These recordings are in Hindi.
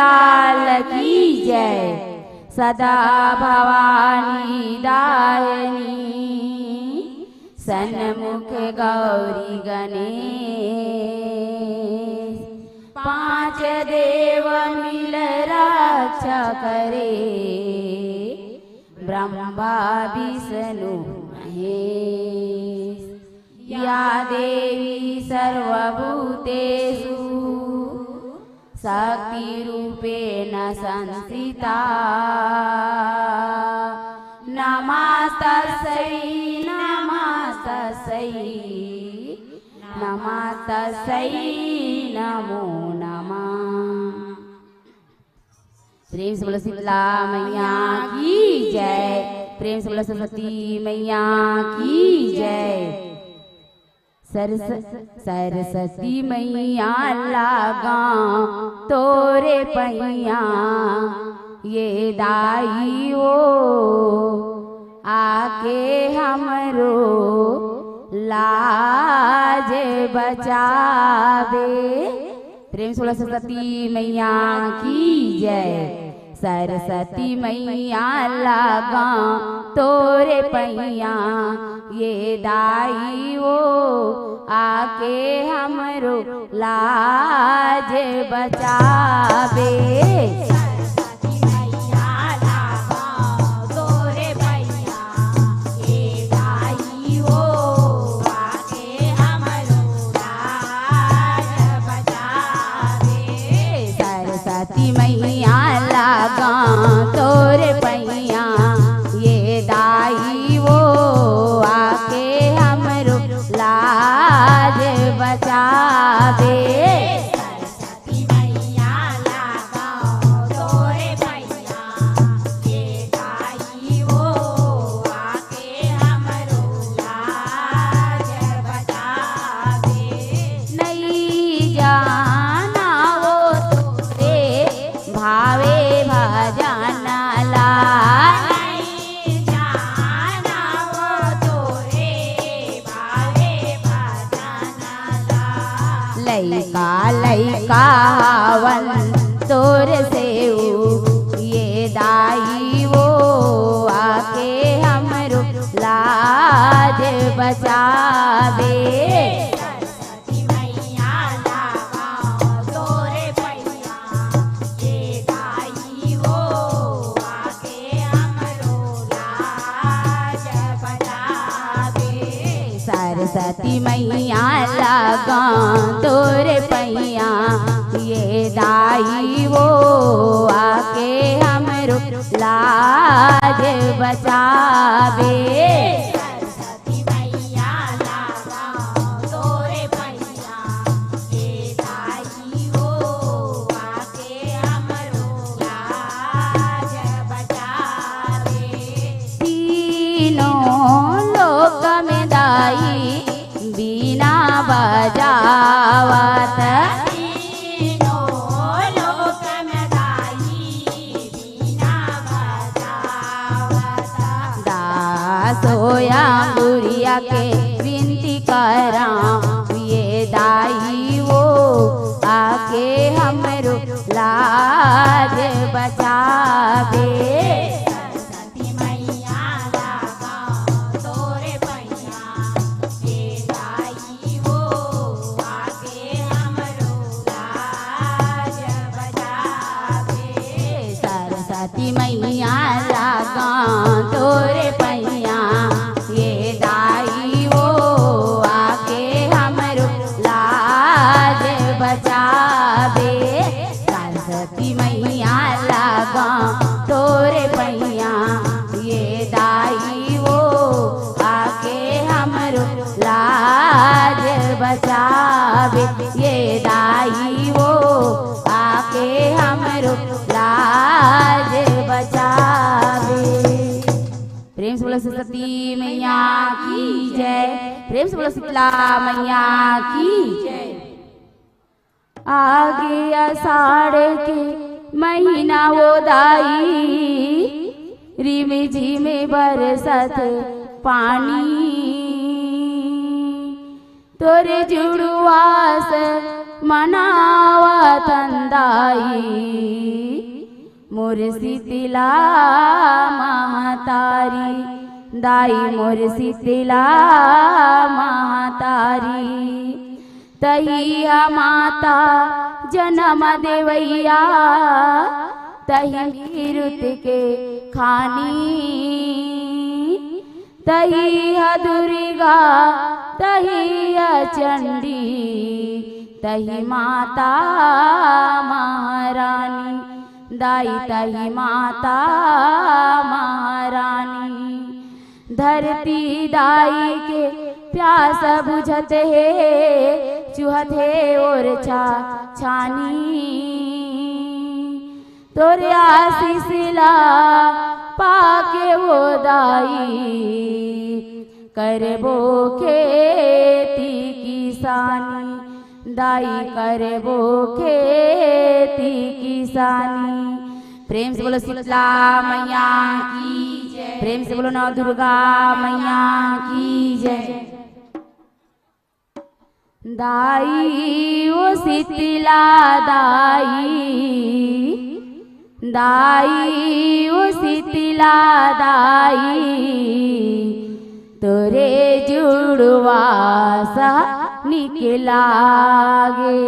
लाल की जय। सदा भवानी दायनी सन्मुख गौरी गणेश। पांच देव मिल रक्षा करे ब्रह्मा विष्णु महेश। या देवी सर्वभूतेषु शक्तिरूपेण संस्थिता। नमस्तस्यै नमस्तस्यै नमस्तस्यै नमो नमः। प्रेम से बोलो शीतला मैया की जय। प्रेम से बोलो सरस्वती मैया की जय। सरस्वती मैया लागा तोरे पैया ये दाई ओ आके हमरो लाज बचावे। प्रेम से बोलो सरस्वती मैया की जय। सरस्वती मैया लागा तोरे पैया ये दाई ओ आके हमरो लाज बचावे। मैया लागा तोरे पैया ये दाई वो आके हमरो लाज बचावे। सरस्वती मैया लागा तोरे पैया ये दाई वो आके हमरो लाज बचावे। नहीं जाना वो भावे भजन लाल। नहीं जाना वो तोरे भावे भजन लाल। लैका लैका हवन तोर से ये दाई वो आके हमरो लाज बचावे। सरस्वती मैया लागा तोरे पैया ये दाई वो आके हमरो लाज बचावे। सरस्वती मैया लागा तोरे पैया ये दाई वो आके हमरो लाज बचावे। तीनों लोक में दाई बीना बजावत। तीनों लोक में दाई बीना बजावत। दासोया गुड़िया के विनती करा ये दाई वो आके हमरो लाज बचावे। सरस्वती मैया लागा तोरे पैया ये दाई वो आके हमरो लाज बचावे। सरस्वती मैया लागा तोरे पैया ये दाई वो आके हमरो लाज बचावे। ये दाई वो आके हमरो लाज बचावे। प्रेम से बोलो सरस्वती मैया की जय। प्रेम से बोलो शीतला मैया की जय। आगे आषाढ़ के महीना वो दाई रिम झिम बरसत पानी। तोरे जुड़वास मनावा तंदाई मोर शीतला महतारी, दाई मोर शीतला महतारी। तहिया माता जन्म देवैया, तही मीरुत के खानी। तहिया दुर्गा तहिया चंडी, तही माता महारानी, दाई तही माता महारानी। धरती दाई के प्यास बुझत है, चुहत है और छानी। तोरे आशीष ला पाके वो दाई, करबो खेती किसानी। दाई करबो खेती किसानी। प्रेम से बोलो शीतला मैया की जय, प्रेम से बोलो नौ दुर्गा मैया की जय। दाई वो शीतला दाई, दाई वो शीतला दाई, तोरे जुड़वा सा निकलागे।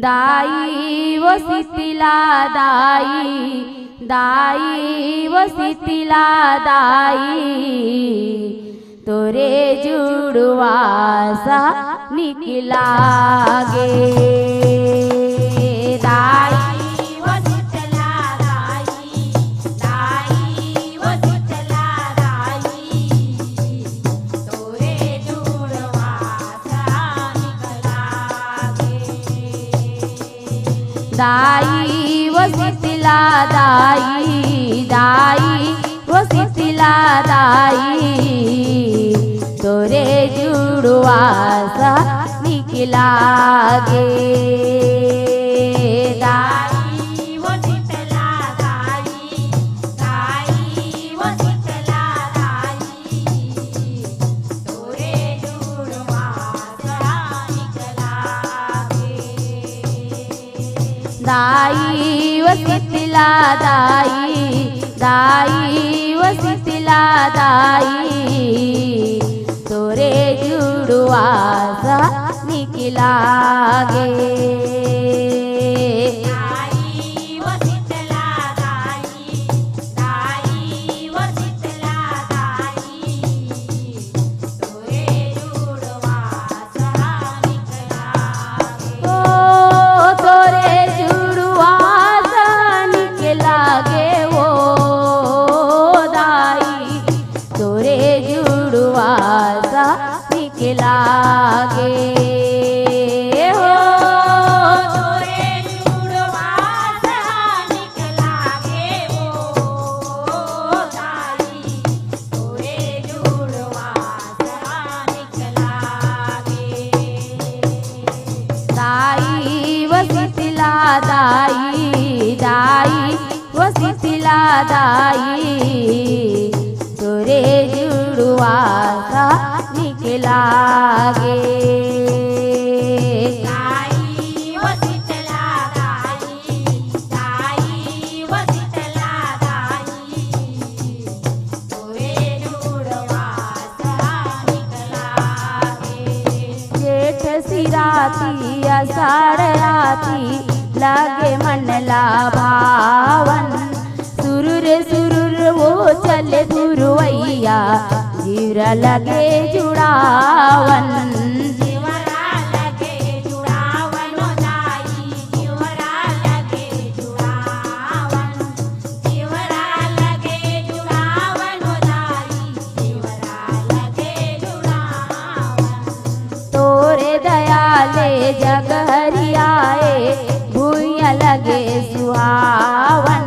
दाई वो शीतला दाई, दाई वो शीतला दाई, तोरे जुड़वा सा निकलागे। दाई वो शीतला दाई, दाई वो शीतला दाई, तोरे जुड़वा सा निकलागे। दाई वो शीतला दाई, दाई वो शीतला दाई, तोरे जुड़वा सा निकलागे। दाई वो शीतला दाई, दाई वो शीतला दाई, तोरे जुड़वा सा निकलागे। दाई वो शीतला दाई, दाई वो शीतला दाई, तोरे जुड़वा सा निकलागे। दाई वो शीतला दाई, दाई वो शीतला दाई, तोरे जुड़वा सा निकलागे। ओ तोरे जुड़वा सा निकलागे, वो दाई तोरे जुड़वा सा निकलागे। हो तोरे जुड़वा सा निकलागे, वो दाई तोरे जुड़वा सा निकलागे। दाई वो शीतला दाई, दाई वो शीतला दाई, तोरे जुड़वा सा निकलागे। दाई वो शीतला दाई, दाई वो शीतला दाई, तोरे जुड़वा सा निकलागे। जेठ सिराती आषाढ़ राती, लागे मन ला भावन। सुरुर सुरुर वो चले धुरवैया, जीवरा लगे जुड़ावन। जीवरा लगे जुड़ावन दाई, जीवरा लगे जुड़ावन, जीवरा लगे जुड़ावन दाई, जीवरा लगे जुड़ावन। तोरे दयाले जग हरियाए, भूया लगे सुहावन।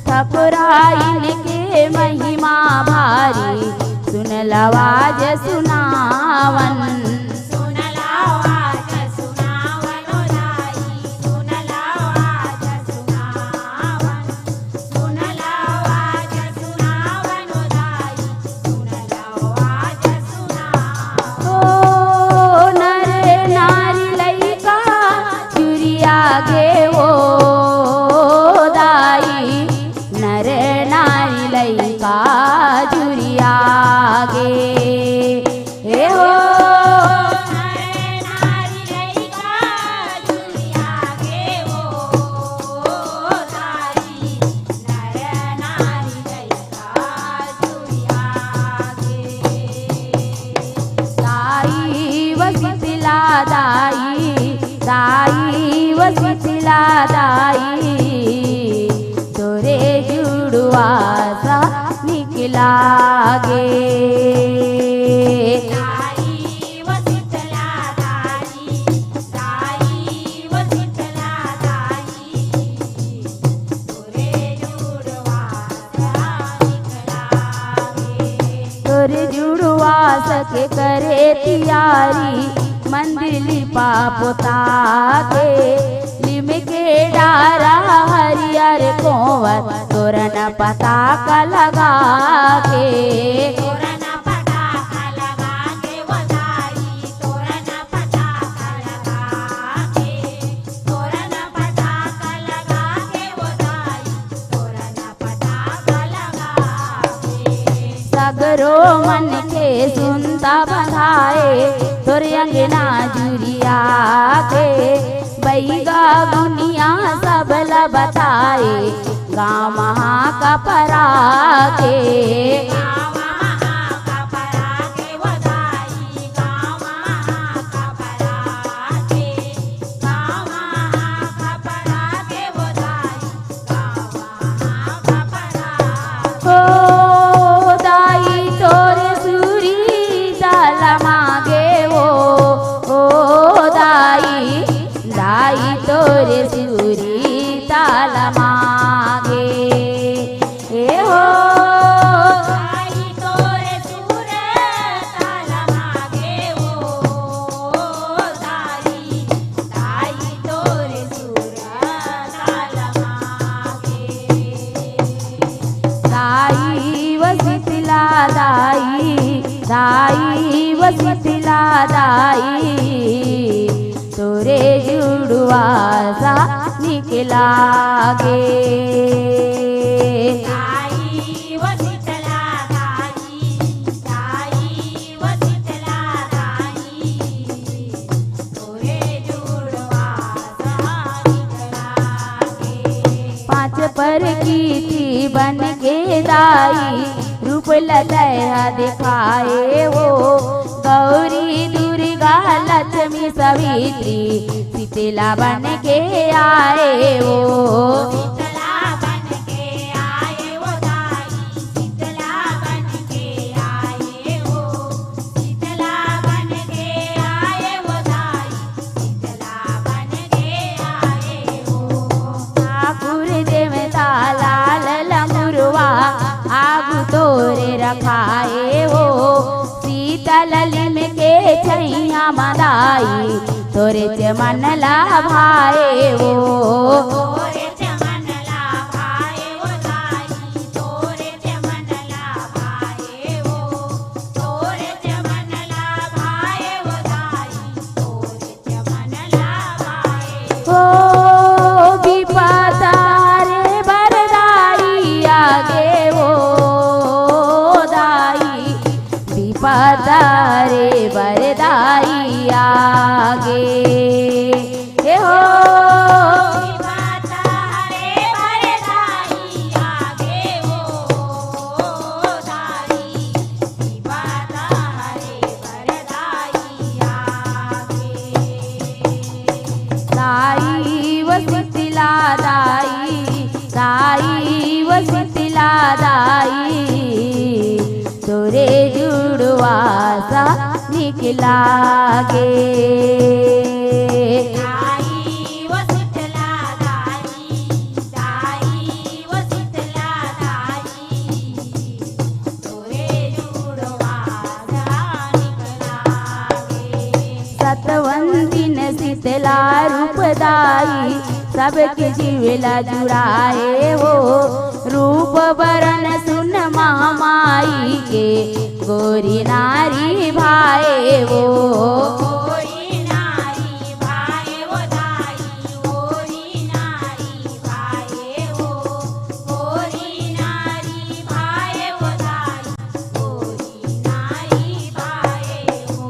ठकुराइन के महिमा भारी, सुनल आवाज सुनावन। सुनल आवाज सुनावन दाई, सुनल आवाज सुनावन, सुनल आवाज सुनावन दाई, सुनल आवाज सुनावन। ओ नर नारी लइका चुरिया गे, वो दाई तोरे जुड़वा सा निकला गे तोरे जुड़वा सके करे तियारी मंदिर लिपा पोता के लिमके डारा हरियर कोवर तोरन पताका लगा के तोरन पताका लगा के बधाई तोरन पताका लगा के तोरन पताका लगा के बधाई तोरन पताका लगा के सगरो मन के सुनता बधाए तोरे अंगना जुरिया के बैगा गुनिया सबला बताए गाँव महा का परा के गाँव महा का परा के बधाई गाँव महा का परा के गाँव महा का परा के बधाई गाँव महा का परा ओ दाई तोरे सूरी दाल मागे ओ दाई दाई तोरे सूरी ताल मागे ए हो दाई तोरे सूर ताल मागे ओ दाई दाई तोरे सूर ताल मागे दाई वसितला दाई वसितला दाई तोरे जुड़वा सा निकला गे दाई वसितला दाई दाई वसितला दाई तोरे जुड़वा सा निकला गे पाँच पर की थी बन के दाई रूप लदया दिखाए वो गौरी दुर्गा लक्ष्मी सवित्री शीतला बन के आए वो शीतला बन के आए वो दाई शीतला बन के आए वो शीतला बन के आए वो दाई शीतला बन के आए वो ठाकुर देवता लाल लमुरवा आगु तोरे रखाए वो शीतल लिम के छैया मदाई तोरे चमन लाभाए वो तोरे चमन लाभाए वो दाई तोरे चमन लाभाए वो तोरे चमन लाभाए वो दाई तोरे चमन लाभाए ओ विपदा रे बरदाई आगे वो दाई विपदा रे बरदाई आगे हे हो विपदा रे बरदाई आगे वो दाई विपदा रे बरदाई आगे दाई वसितला दाई वसितला दाई तोरे जुड़वा सा निकला गे दाई वसितला दाई दाई वसितला दाई तोरे जुड़वा सा निकला गे सतवंतिन शीतला रूपदाई सबके जीवला जुड़ाए वो रूप बरन सुन महामाई के गोरी नारी भाए वो गोरी नारी भाए वो दाई गोरी नारी भाए वो गोरी नारी भाए वो दाई गोरी नारी भाए वो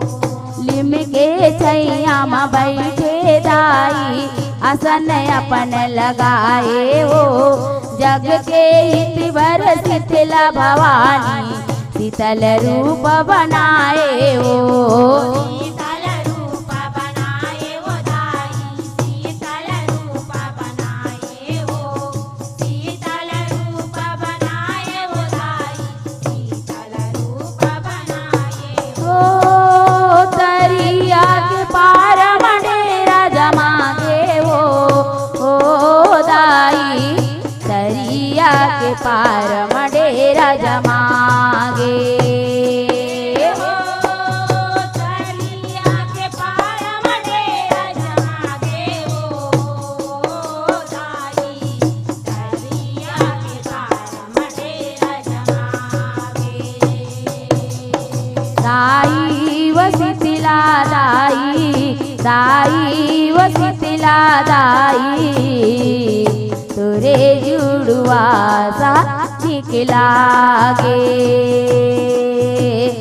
लिम के छैया में बैठे दाई आसन अपन लगाए वो जग के हित भर शीतला भवानी शीतल रूप बनाए वो शीतल रूप बनाए वो दाई शीतल रूप बनाए के पार मडेरा जमागे हो तरिया के पार मडेरा जमागे हो दाई तरिया के पार मडेरा जमागे दाई व शीतला दाई व शीतला दाई तोरे जुड़वा सा निकलागे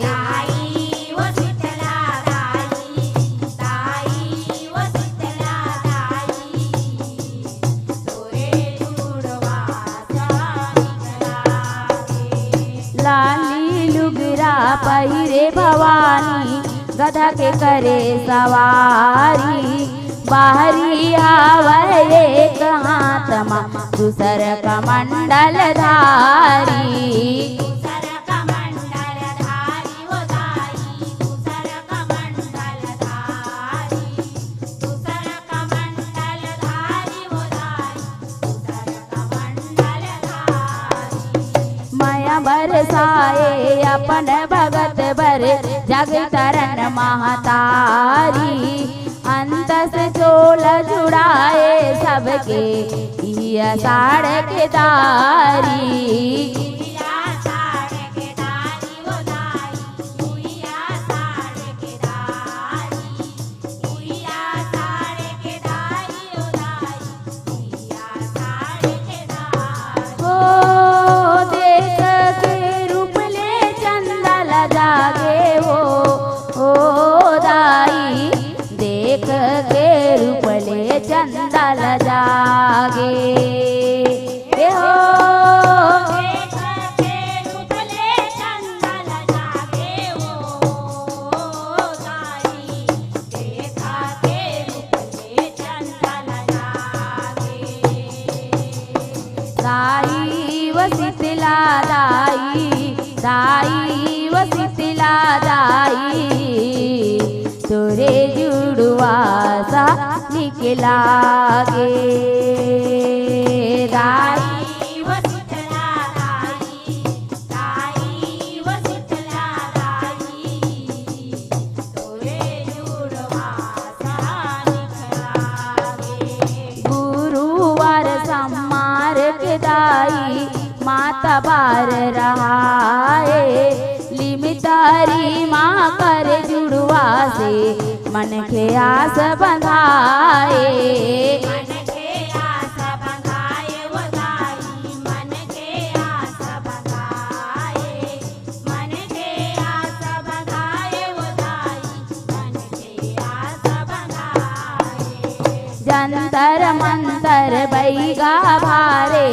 दाई वो शीतला दाई दाई वो शीतला दाई तोरे जुड़वा सा निकलागे लाली लुगरा पहिरे भवानी गधा के करे सवारी बाहरी आवरे कहाँ तमा दूसर कमंडल धारी दूसर कमंडल धारी वो दाई दूसर कमंडल धारी दूसर कमंडल धारी वो दाई दूसर कमंडल धारी माया बरसाए अपन भगत बर जग तरन महतारी अंत से चोल जुड़ाए सबके इया साड़ के दारी उइया साड़ के दारी वो दाई उइया साड़ के दारी उइया साड़ के दारी वो दाई उइया साड़ के दारी हो देख के रूप ले चंदल जागे हो दाई देख के रूप ले चंदल जागे हो देख के रूप ले चंदल जागे हो दाई देख के रूप ले चंदल जागे दाई व शीतला दाई व शीतला दाई तोरे जुड़वा सा निकलागे दाई वो शीतला दाई दाई वो शीतला दाई तोरे जुड़वा सा निकलागे गुरुवार समार के दाई माता बार रहाए लिमितारी माँ कर जुड़वा से मन के आस बंधाए मन के आस बंधाए वो दाई मन के आस बंधाए मन के आस बंधाए वो दाई मन के आस बंधाए जंतर मंतर बैगा भारे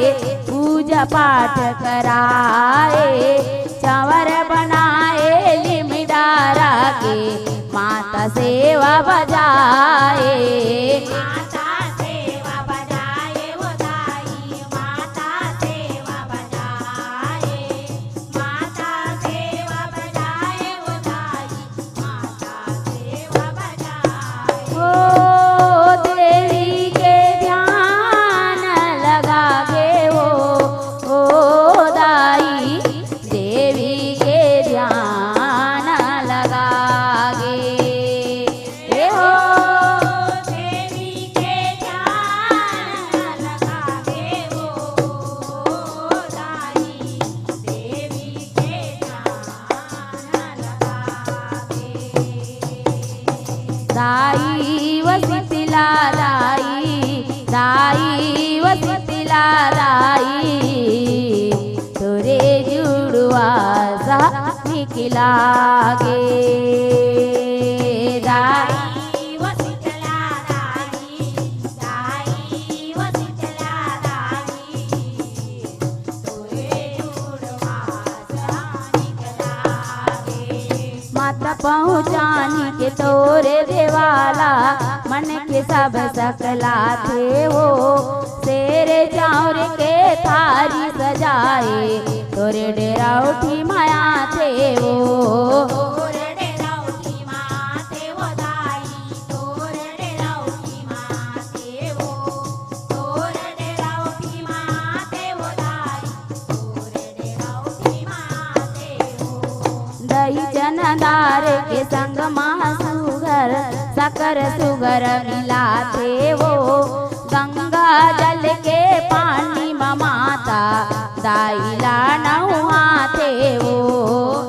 पूजा पाठ कराए चंवर बनाए लिमिदारा के माता सेवा बजाए माता सेवा बजाए वो दाई माता सेवा बजाए माता सेवा बजाए वो दाई माता सेवा बजाए ओ देवी के ध्यान लगा के ओ दाई देवी के ध्यान लगा गे हो देवी के ध्यान लगा के वो दाई देवी के ध्यान लगा के दाई व शीतला दाई व शीतला दाई तोरे जुड़वा सा निकलागे दाई वो शीतला दाई दाई वो शीतला दाई तोरे जुड़वा सा निकलागे माता पहुँचानी के तोरे देवाला मन के सब सकला थे वो तेरे चाउर के थारी सजाए तोरे डेरा उठी माया थे वो तोरे डेरा उठी माते वो दाई तोरे डेरा उठी माते वो तोरे डेरा उठी माते वो दाई संदार के संग माँ सुगर सकर सुगर मिला थे वो गंगा जल के पानी में माता दाइला नहुआ थे वो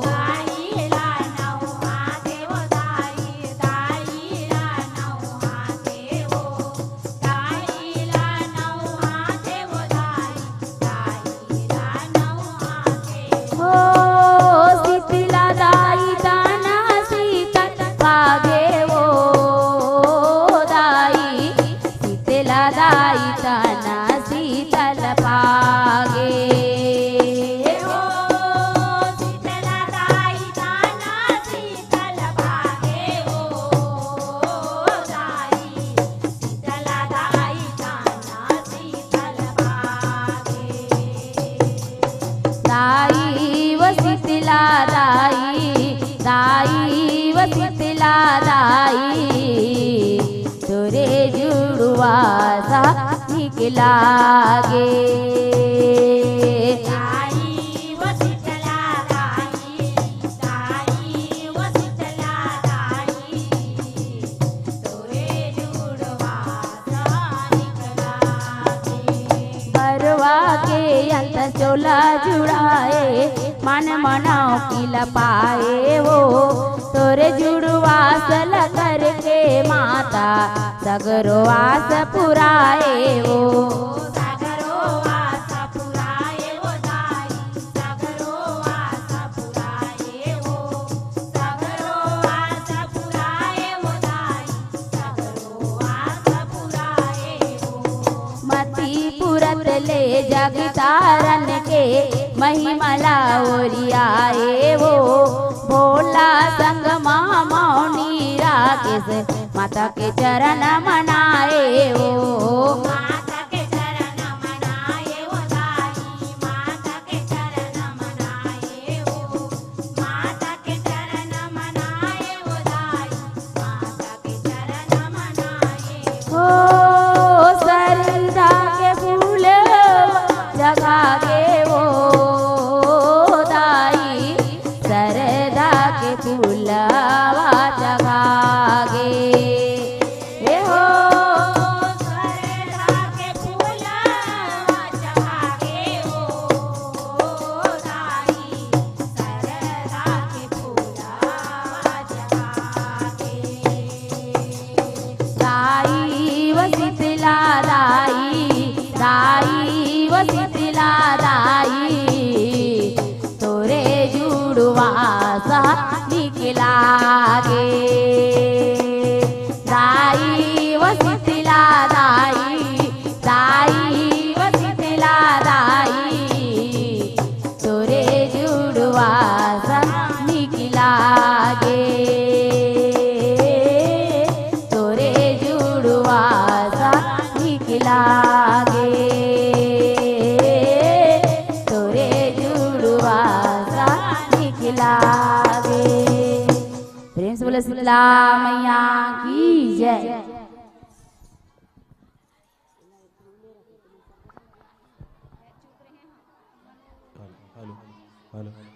दाइला नहुआ थे वो दाइला नहुआ थे वो दाइला नहुआ थे वो दाइला नहुआ थे हो शीतला दाई दाना शीतल भागे वो दाई शीतला दाई दाना शीतल भागे हो शीतला दाई दाना शीतल भागे हो दाई शीतला दाई दाना शीतल भागे दाई व शीतला दाई व शीतला दाई तोरे जुड़वा सा निकला गे दाई वो शीतला दाई वो शीतला दाई तोरे जुड़वा सा निकला बरवा के अंत चोला जुड़ाए मन मनाओ किला पाए वो तोरे जुड़वा सल करके माता सगरो आस पुराए वो सागरो आस पुराए वो दाई सागरो आस पुराए वो सागरो आस पुराए वो दाई सागरो आस पुराए वो मती पुरत ले जगतारन के महिमला ओरियाए वो भोला संग मौनी राकेश माता के चरण मनाए वो माता के चरण मनाए वो दाई माता के चरण मनाए वो माता के चरण मनाए वो दाई माता के चरण मनाए हो सरदा के फूल जगा गे वो दाई सरदा के फूलवा जगा गे हे हो सरदा के फूल जगागे हो दाई सरदा के फूल जगागे दाई व शीतला दाई व शीतला दाई तोरे जुड़वा सा निकला गे दाई व शीतला दाई व शीतला दाई तोरे जुड़वा सा निकला गे तोरे जुड़वा सा निकला गे तोरे जुड़वा सा निकला गे प्रेम से बोले शीतला मैया की जय। Hello hello